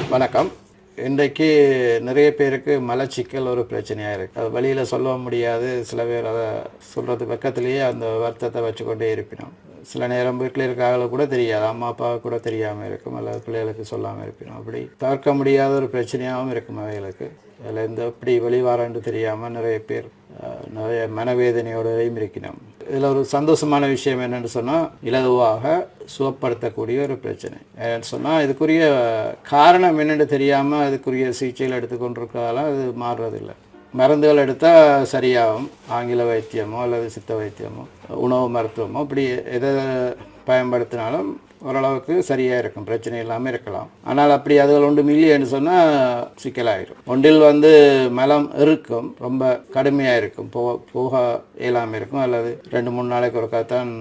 வணக்கம். இன்றைக்கு நிறைய பேருக்கு மலச்சிக்கல் ஒரு பிரச்சனையாக இருக்குது. அது வெளியில் சொல்ல முடியாது. சில பேர் அதை சொல்கிறது பக்கத்துலேயே அந்த வருத்தத்தை வச்சுக்கொண்டே இருப்பினோம். சில நேரம் வீட்டில் இருக்காங்களோ கூட தெரியாது, அம்மா அப்பாவுக்கு கூட தெரியாமல் இருக்கும், அல்லது பிள்ளைகளுக்கு சொல்லாமல் இருப்பினோம். அப்படி தவிர்க்க முடியாத ஒரு பிரச்சனையாகவும் இருக்கும் அவைகளுக்கு. அதில் இந்த எப்படி வெளிவாரன்னு தெரியாமல் நிறைய பேர் நிறைய மனவேதனையோடையும் இருக்கணும். இதில் ஒரு சந்தோஷமான விஷயம் என்னென்னு சொன்னால், இலகுவாக சுகப்படுத்தக்கூடிய ஒரு பிரச்சனை. ஏன்னு சொன்னால் இதுக்குரிய காரணம் என்னென்னு தெரியாமல் அதுக்குரிய சிகிச்சைகள் எடுத்துக்கொண்டிருக்கிறதால அது மாறுறதில்லை. மருந்துகள் எடுத்தால் சரியாகும். ஆங்கில வைத்தியமோ அல்லது சித்த வைத்தியமோ உணவு மருத்துவமோ இப்படி எதை பயன்படுத்தினாலும் ஓரளவுக்கு சரியாக இருக்கும், பிரச்சனை இல்லாமல் இருக்கலாம். ஆனால் அப்படி அதுகள் ஒன்றும் இல்லைன்னு சொன்னால் சிக்கலாயிடும். ஒன்றில் மலம் இருக்கும், ரொம்ப கடுமையாக இருக்கும், போக இயலாமல் இருக்கும், அல்லது 2-3 நாளைக்கு ஒருக்கா தான்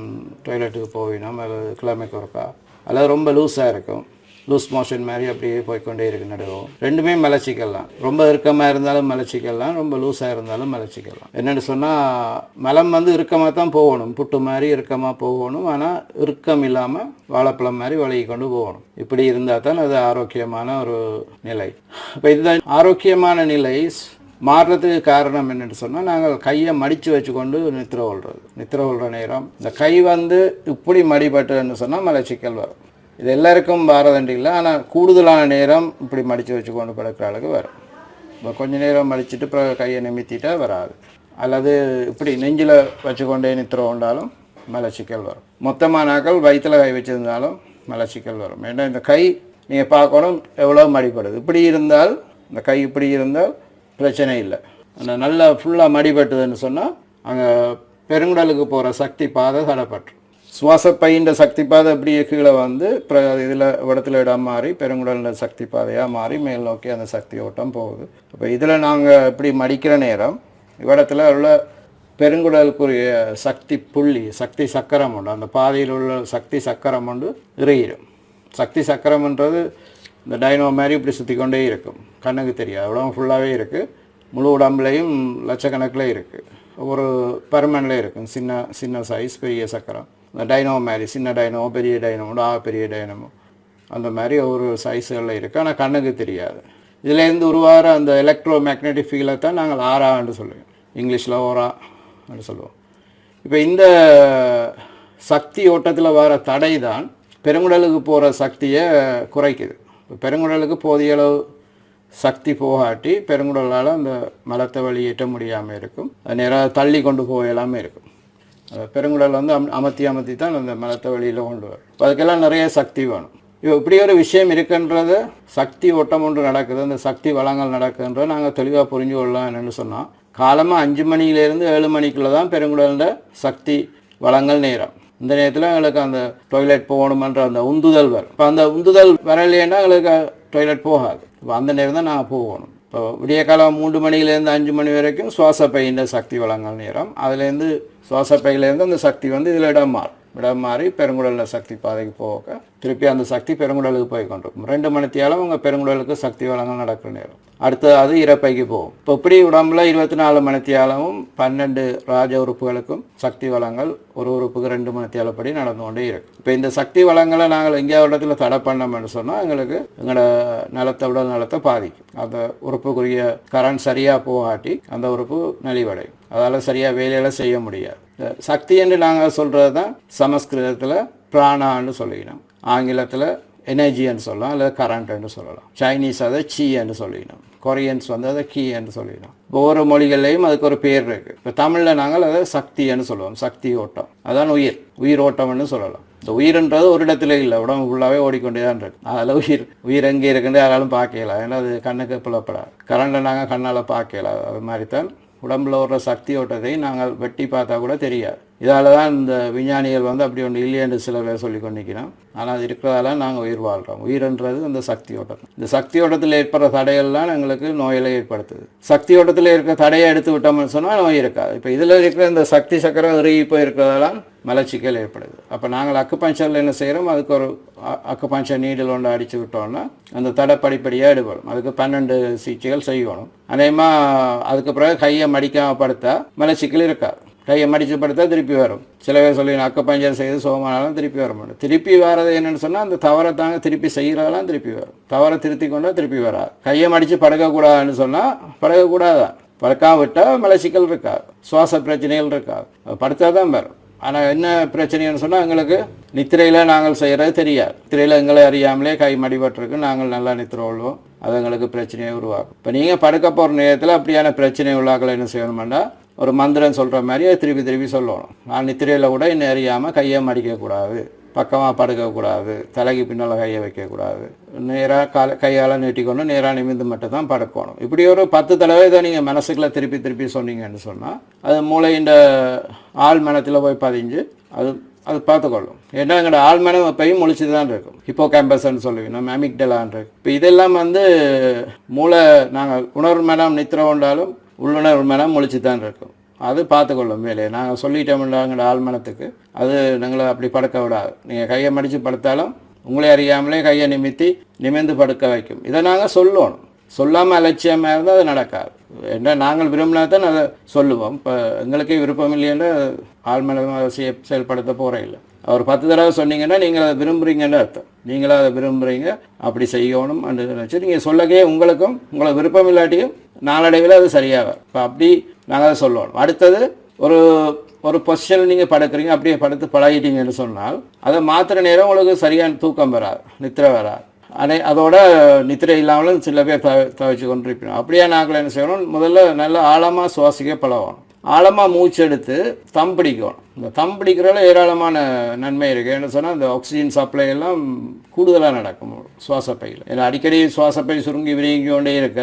டாய்லெட்டுக்கு போவினோம், அல்லது கிழமைக்கு ஒருக்கா, அல்லது ரொம்ப லூஸாக இருக்கும், லூஸ் மோஷன் மாதிரி அப்படியே போய்கொண்டே இருக்கு நடுவோம். ரெண்டுமே மலச்சிக்கலாம். ரொம்ப இறுக்கமாக இருந்தாலும் மலச்சிக்கலாம், ரொம்ப லூஸாக இருந்தாலும் மலச்சிக்கலாம். என்னென்னு சொன்னால், மலம் இறுக்கமாக தான் போகணும், புட்டு மாதிரி இறுக்கமாக போகணும். ஆனால் இறுக்கம் இல்லாமல் வாழைப்பழம் மாதிரி வளைகி கொண்டு போகணும். இப்படி இருந்தால் தான் அது ஆரோக்கியமான ஒரு நிலை. இப்போ இதுதான் ஆரோக்கியமான நிலை. மாறுறதுக்கு காரணம் என்னென்னு சொன்னால், நாங்கள் கையை மடித்து வச்சுக்கொண்டு நித்திரை கொள்கிற நேரம் இந்த கை இப்படி மடிபட்டுன்னு சொன்னால் மலச்சிக்கல் வரும். இது எல்லாருக்கும் வாரதண்டி இல்லை, ஆனால் கூடுதலான நேரம் இப்படி மடித்து வச்சு கொண்டு படுக்கிற அளவுக்கு வரும். இப்போ கொஞ்சம் நேரம் மடிச்சுட்டு அப்புறம் கையை நிமித்திட்டா வராது. அல்லது இப்படி நெஞ்சில் வச்சுக்கொண்டே நித்திர கொண்டாலும் மலச்சிக்கல் வரும். மொத்தமான நாட்கள் வயிற்றில் கை வச்சுருந்தாலும் மலச்சிக்கல் வரும். ஏன்னா இந்த கை நீங்கள் பார்க்கணும் எவ்வளோ மடிப்படுது. இப்படி இருந்தால், இந்த கை இப்படி இருந்தால் பிரச்சனை இல்லை. அந்த நல்லா ஃபுல்லாக மடிபட்டுதுன்னு சொன்னால் அங்கே பெருங்குடலுக்கு போகிற சக்தி பாதை தடைப்பட்டு, சுவாசப்பையின் சக்தி பாதை அப்படியே கீழே இதில் இடத்துல இடம் மாறி பெருங்குடல் சக்தி பாதையாக மாறி மேல் நோக்கி அந்த சக்தி ஓட்டம் போகுது. இப்போ இதில் நாங்கள் இப்படி மடிக்கிற நேரம் இடத்துல உள்ள பெருங்குடலுக்குரிய சக்தி புள்ளி, சக்தி சக்கரம் உண்டு, அந்த பாதையில் உள்ள சக்தி சக்கரம் உண்டு இறையிடும். சக்தி சக்கரம்ன்றது இந்த டைனோ மாதிரி இப்படி சுற்றி கொண்டே இருக்கும், கண்ணுக்கு தெரியாது, உடம்பு ஃபுல்லாகவே இருக்குது, முழு உடம்புலையும் லட்சக்கணக்கில் இருக்குது, ஒரு பருமனில் இருக்கும், சின்ன சைஸ் பெரிய சக்கரம். இந்த டைனோ மாதிரி சின்ன டைனமோ பெரிய டைனமோ பெரிய டைனமோ அந்த மாதிரி ஒரு சைஸுகளில் இருக்குது, ஆனால் கண்ணுக்கு தெரியாது. இதிலேருந்து உருவாகிற அந்த எலக்ட்ரோ மேக்னெட்டிக் ஃபீலை தான் நாங்கள் ஆரான்னு சொல்லுவோம், இங்கிலீஷில் ஓரான்னு சொல்லுவோம். இப்போ இந்த சக்தி ஓட்டத்தில் வர தடை தான் பெருங்குடலுக்கு போகிற சக்தியை குறைக்குது. இப்போ பெருங்குடலுக்கு போதிய அளவு சக்தி போகாட்டி பெருங்குடலால் அந்த மலத்தை வெளியேற்ற முடியாமல் இருக்கும், அது நேராக தள்ளி கொண்டு போகலாமல் இருக்கும். பெருங்குடல் அமர்த்தி தான் அந்த மலத்தை வெளியில் கொண்டு வரும். அதுக்கெல்லாம் நிறைய சக்தி வேணும். இப்போ இப்படி ஒரு விஷயம் இருக்குன்றது, சக்தி ஓட்டம் ஒன்று நடக்குது, அந்த சக்தி வளங்கள் நடக்குதுன்றதை நாங்கள் தெளிவாக புரிஞ்சு கொள்ளலாம். என்னென்னு சொன்னால், காலமாக 5 மணியிலேருந்து 7 மணிக்குள்ளே தான் பெருங்குடலில் சக்தி வளங்கள் நேரம். இந்த நேரத்தில் எங்களுக்கு அந்த டாய்லெட் போகணுமன்ற அந்த உந்துதல் வரும். இப்போ அந்த உந்துதல் வரலைன்னா எங்களுக்கு டாய்லெட் போகாது. இப்போ அந்த நேரம் தான் நாங்கள் போகணும். இப்போ விடிய காலம் 3 மணிலேருந்து 5 மணி வரைக்கும் சுவாசப்பையின் சக்தி வளங்கள் நேரம். அதுலேருந்து சுவாசப்பையிலேருந்து அந்த சக்தி இதில் இடம் மாறி பெருங்குடலில் சக்தி பாதைக்கு போக திருப்பி அந்த சக்தி பெருங்குடலுக்கு போய் கொண்டிருக்கும். 2 மணித்தியாலும் உங்கள் பெருங்குடலுக்கு சக்தி வளங்கள் நடக்கிற நேரம். அடுத்தது அது இறப்பைக்கு போகும். இப்போ இப்படி உடம்புல 24 மணித்தியாலமும் 12 ராஜ உறுப்புகளுக்கும் சக்தி வளங்கள் ஒரு உறுப்புக்கு 2 மணித்தியாலப்படி நடந்து கொண்டே இருக்கும். இப்போ இந்த சக்தி வளங்களை நாங்கள் எங்கேயாவது இடத்துல தடை பண்ணோம்னு சொன்னால் எங்களுக்கு எங்களோட உடல் நலத்தை பாதிக்கும். அந்த உறுப்புக்குரிய கரண்ட் சரியாக போகாட்டி அந்த உறுப்பு நலிவடையும், அதால் சரியாக வேலையெல்லாம் செய்ய முடியாது. சக்தி என்று நாங்கள் சொல்கிறது தான் சமஸ்கிருதத்தில் பிராணான்னு சொல்லிக்கணும், ஆங்கிலத்தில் எனர்ஜின்னு சொல்லலாம், அல்லது கரண்ட்டுன்னு சொல்லலாம். சைனீஸ் அதை சீன்னு சொல்லிக்கணும், கொரியன்ஸ் அதை கீன்னு சொல்லிக்கணும். ஒவ்வொரு மொழிகள்லையும் அதுக்கு ஒரு பேர் இருக்குது. இப்போ தமிழில் நாங்கள் அதை சக்தின்னு சொல்லுவோம், சக்தி ஓட்டம், அதான் உயிர் ஓட்டம்னு சொல்லலாம். இந்த உயிர்ன்றது ஒரு இடத்துல இல்லை, உடம்பு ஃபுல்லாகவே ஓடிக்கொண்டே தான் இருக்கு. அதில் உயிர் எங்கே இருக்குன்னு யாராலும் பார்க்கலாம், ஏன்னா அது கண்ணுக்கு புலப்படாது. கரண்டை நாங்கள் கண்ணால் பார்க்கலாம். அது மாதிரி தான் உடம்புல ஒரு சக்தி ஓட்டத்தை நாங்கள் வெட்டி பார்த்தா கூட தெரியாது. இதால் தான் இந்த விஞ்ஞானிகள் அப்படி ஒன்று இல்லையென்று சில பேர் சொல்லி கொண்டிருக்கிறோம். ஆனால் அது இருக்கிறதால நாங்கள் உயிர் வாழ்கிறோம். உயிர்ன்றது அந்த சக்தி ஓட்டம். இந்த சக்தி ஓட்டத்தில் ஏற்படுற தடைகள்லாம் எங்களுக்கு நோயில் ஏற்படுத்துது. சக்தி ஓட்டத்தில் இருக்கிற தடையை எடுத்து விட்டோம்னு சொன்னால் நோய் இருக்காது. இப்போ இதில் இருக்கிற இந்த சக்தி சக்கரம் இறுகி போயிருக்கிறதால மலச்சிக்கல் ஏற்படுது. அப்போ நாங்கள் அக்குபஞ்சரில் என்ன செய்கிறோம், அதுக்கு ஒரு அக்குபஞ்சர் நீடில் ஒன்று அடித்து விட்டோம்னா அந்த தடை படிப்படியாக எடுபடும். அதுக்கு 12 சிகிச்சைகள் செய்யணும். அதேமா அதுக்கு பிறகு கையை மடிக்காமல் படுத்தா மலச்சிக்கல் இருக்காது. கையை மடித்து படுத்தா திருப்பி வரும். சில பேர் சொல்லி அக்கப்பஞ்சர் செய்து சோமானாலும் திருப்பி வர மாட்டோம். திருப்பி வர்றது என்னென்னு சொன்னால் அந்த தவறை தாங்க திருப்பி செய்கிறதெல்லாம் திருப்பி வரும். தவறை திருத்தி கொண்டால் திருப்பி வராது. கையை மடித்து படுக்கக்கூடாதுன்னு சொன்னால் படுக்கக்கூடாதான். படுக்காம விட்டால் மலச்சிக்கல் இருக்காது, சுவாச பிரச்சனைகள் இருக்காது, படுத்தா தான் வரும். ஆனால் என்ன பிரச்சனைன்னு சொன்னால் எங்களுக்கு நித்திரையில் நாங்கள் செய்கிறது தெரியாது. நித்திரையில் எங்களை அறியாமலே கை மடிபட்டிருக்கு, நாங்கள் நல்லா நித்திரை கொள்வோம், அது எங்களுக்கு பிரச்சனையை உருவாக்கும். இப்போ நீங்கள் படுக்க போகிற நேரத்தில் அப்படியான பிரச்சனை உள்ளாக்களை என்ன செய்யணுமெண்டா ஒரு மந்திரம் சொல்கிற மாதிரி அதை திருப்பி திருப்பி சொல்லணும். நான் நித்திரையில் கூட இன்னும் அறியாமல் கையை மடிக்கக்கூடாது, பக்கமாக படுக்கக்கூடாது, தலைக்கு பின்னால் கையை வைக்கக்கூடாது, நேராக கையால் நீட்டிக்கொண்டு நேராக நிமிந்து மட்டும் தான் படுக்கணும். இப்படி ஒரு 10 தடவை தான் நீங்கள் மனசுக்குள்ளே திருப்பி திருப்பி சொன்னீங்கன்னு சொன்னால் அது மூளையின் ஆள் மனத்தில் போய் பதிஞ்சு அது பார்த்துக்கொள்ளும். ஏன்னா எங்களோட ஆழ்மனம் எப்பயும் முழிச்சு தான் இருக்கும். ஹிப்போ கேம்பஸ்ன்னு சொல்லுவீங்க, நம்ம அமிக்டலான் இருக்கு. இப்போ இதெல்லாம் மூளை நாங்கள் உணர்வு மனம் நித்திர கொண்டாலும் உள்ளுணர்வு மனம் முழிச்சு தான் இருக்கும். அது பார்த்துக்கொள்ளும் வேலையை. நாங்கள் சொல்லிட்டோம்ல எங்களோட ஆழ்மனத்துக்கு, அது நாங்களை அப்படி படுக்க விடாது. நீங்கள் கையை மடித்து படுத்தாலும் உங்களே அறியாமலே கையை நிமிர்ந்து படுக்க வைக்கும். இதை நாங்கள் சொல்லணும். சொல்லாமல் அலட்சியமாக இருந்தால் அது நடக்காது. ஏன்னா நாங்கள் விரும்பினா தான் அதை சொல்லுவோம். இப்போ எங்களுக்கே விருப்பம் இல்லைன்னா ஆழ்மனமாக செயல்படுத்த போகிறே இல்லை. அவர் 10 தடவை சொன்னீங்கன்னா நீங்கள் அதை விரும்புகிறீங்கன்னு அர்த்தம். நீங்களும் அதை விரும்புகிறீங்க, அப்படி செய்யணும் என்று நினச்சி நீங்கள் சொல்லக்கே உங்களை விருப்பம் இல்லாட்டியும் நாளடைவில் அது சரியாகும். இப்போ அப்படி நாங்கள் அதை சொல்லணும். அடுத்தது ஒரு பொசிஷனில் நீங்கள் படுக்கிறீங்க, அப்படியே படுத்து பழகிட்டீங்கன்னு சொன்னால் அதை மாத்திர நேரம் உங்களுக்கு சரியான தூக்கம் வராது, நித்திரை வராது. அதோட நித்திரை இல்லாமலும் சில பேர் தவிச்சு கொண்டு இருப்போம். அப்படியே நாங்கள் என்ன செய்யணும், முதல்ல நல்லா ஆழமாக சுவாசிக்க பழகணும். ஆழமாக மூச்சு எடுத்து தம் பிடிக்கணும். இந்த தம் பிடிக்கிறதுல ஏராளமான நன்மை இருக்குது. என்ன சொன்னால் இந்த ஆக்சிஜன் சப்ளை எல்லாம் கூடுதலாக நடக்கும் சுவாசப்பையில். ஏன்னா அடிக்கடி சுவாசப்பை சுருங்கி விரிங்கி கொண்டே இருக்க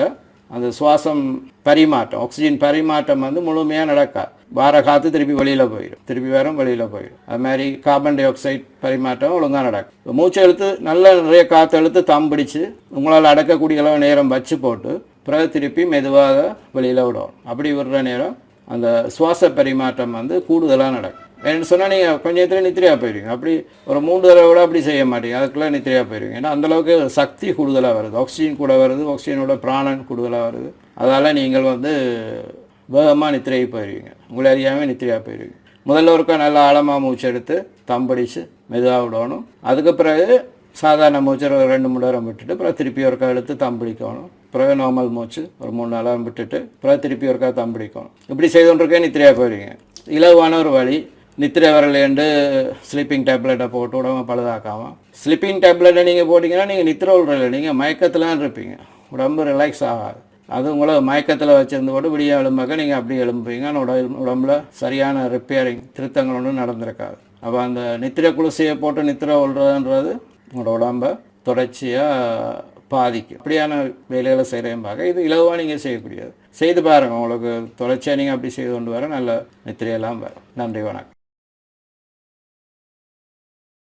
அந்த சுவாசம் பரிமாற்றம், ஆக்சிஜன் பரிமாற்றம் முழுமையாக நடக்காது. வார காற்று திருப்பி வெளியில் போயிடும், திருப்பி வேறும் வெளியில் போயிடும். அது மாதிரி கார்பன் டை ஆக்சைடு பரிமாற்றம் ஒழுங்காக நடக்கும். மூச்சை எடுத்து நல்ல நிறைய காற்று எடுத்து தம் பிடிச்சு உங்களால் அடக்கக்கூடிய அளவு நேரம் வச்சு போட்டு பிறகு திருப்பி மெதுவாக வெளியில் விடணும். அப்படி விடுற நேரம் அந்த சுவாச பரிமாற்றம் கூடுதலாக நடக்கும். ஏன்னு சொன்னால் நீங்கள் கொஞ்சத்தில் நித்திரையாக போயிடுவீங்க. அப்படி ஒரு 3 தடவை கூட அப்படி செய்ய மாட்டீங்க, அதுக்குள்ளே நித்திரையாக போயிடுவீங்க. ஏன்னா அந்தளவுக்கு சக்தி கூடுதலாக வருது, ஆக்சிஜன் கூட வருது, ஆக்சிஜனோட பிராணன் கூடுதலாக வருது. அதால் நீங்கள் வேகமாக நித்திரையை போயிடுவீங்க, உங்களை அறியாமல் நித்திரையாக போயிடுவீங்க. முதல்ல ஒருக்கா நல்லா ஆழமாக மூச்சு எடுத்து தம்படிச்சு மெதுவாக விடணும். அதுக்கு பிறகு சாதாரண மூச்சு ஒரு 2-3 நேரம் விட்டுட்டு பிறகு திருப்பி ஒருக்கா எடுத்து தம்பிடிக்கணும். பிறகு நார்மல் மூச்சு ஒரு 3-4 நேரம் விட்டுட்டு பிறகு திருப்பி ஒருக்கா தம்பிடிக்கணும். இப்படி செய்தோன்றிருக்கே நித்திரையாக போயிடுவீங்க. இலவான ஒரு வழி, நித்திரை வரலேண்டு ஸ்லீப்பிங் டேப்லெட்டை போட்டு உடம்பு பழுதாக்காமல். ஸ்லீப்பிங் டேப்லெட்டை நீங்கள் போட்டிங்கன்னா நீங்கள் நித்திரை விடுறதில்ல, நீங்கள் மயக்கத்தில்தான் இருப்பீங்க, உடம்பு ரிலாக்ஸ் ஆகாது. அது உங்களை மயக்கத்தில் வச்சுருந்து போட்டு விடிய எழும்பாக்க நீங்கள் அப்படி எழும்புவீங்க. ஆனால் உடம்புல சரியான ரிப்பேரிங் திருத்தங்கள் ஒன்றும் நடந்திருக்காது. அப்போ அந்த நித்திரை குளிசையை போட்டு நித்திரை விடுறதுன்றது உங்களோட உடம்பை தொடர்ச்சியாக பாதிக்கும். அப்படியான வேலைகளை செய்கிறேன் பார்க்க இது இலவாக நீங்கள் செய்யக்கூடியது. செய்து பாருங்கள், உங்களுக்கு தொடர்ச்சியாக நீங்கள் அப்படி செய்து கொண்டு வர நல்ல நித்திரையெல்லாம் வரும். நன்றி, வணக்கம்.